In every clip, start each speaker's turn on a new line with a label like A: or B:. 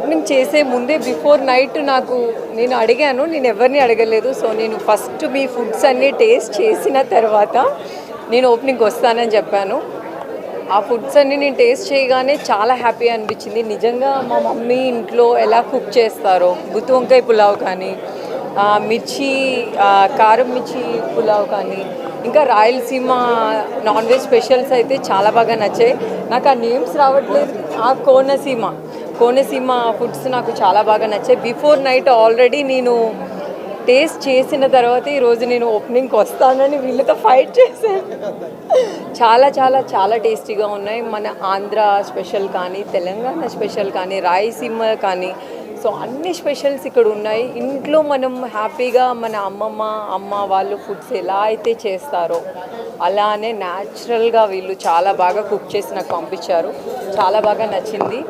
A: Opening చేసే ముందే before night నేను అడిగాను, నేను ఎవరిని అడగలేదు. సో నేను ఫస్ట్ మీ ఫుడ్స్ అన్నీ టేస్ట్ చేసిన తర్వాత నేను ఓపెనింగ్కి వస్తానని చెప్పాను. ఆ ఫుడ్స్ అన్నీ నేను టేస్ట్ చేయగానే చాలా హ్యాపీ అనిపించింది. నిజంగా మా మమ్మీ ఇంట్లో ఎలా కుక్ చేస్తారో, గుత్తి వంకాయ పులావ్ కానీ, మిర్చి కారం మిర్చి పులావ్ కానీ, ఇంకా రాయలసీమ నాన్ వెజ్ స్పెషల్స్ అయితే చాలా బాగా నచ్చాయి. నాకు ఆ నేమ్స్ రావట్లేదు. కోనసీమ ఫుడ్స్ నాకు చాలా బాగా నచ్చాయి. బిఫోర్ నైట్ ఆల్రెడీ నేను టేస్ట్ చేసిన తర్వాత ఈరోజు నేను ఓపెనింగ్కి వస్తానని వీళ్ళతో ఫైట్ చేశాను. చాలా చాలా చాలా టేస్టీగా ఉన్నాయి. మన ఆంధ్ర స్పెషల్ కానీ, తెలంగాణ స్పెషల్ కానీ, రాయలసీమ కానీ, సో అన్ని స్పెషల్స్ ఇక్కడ ఉన్నాయి. ఇంట్లో మనం హ్యాపీగా మన అమ్మ వాళ్ళు ఫుడ్స్ ఎలా అయితే చేస్తారో అలానే న్యాచురల్గా వీళ్ళు చాలా బాగా కుక్ చేసి నాకు పంపించారు. చాలా బాగా నచ్చింది.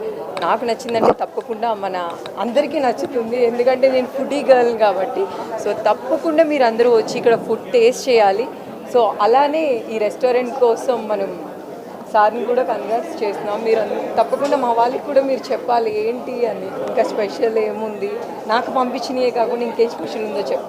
A: నాకు నచ్చిందంటే తప్పకుండా మన అందరికీ నచ్చుతుంది, ఎందుకంటే నేను ఫుడీ గర్ల్ కాబట్టి. సో తప్పకుండా మీరు అందరూ వచ్చి ఇక్కడ ఫుడ్ టేస్ట్ చేయాలి. సో అలానే ఈ రెస్టారెంట్ కోసం మనం సార్ని కూడా కన్వర్స్ చేస్తున్నాం. మీరు తప్పకుండా మా వాళ్ళకి కూడా మీరు చెప్పాలి ఏంటి అని, ఇంకా స్పెషల్ ఏముంది, నాకు పంపించినవే కాకుండా ఇంకేం స్పెషల్ ఉందో చెప్పండి.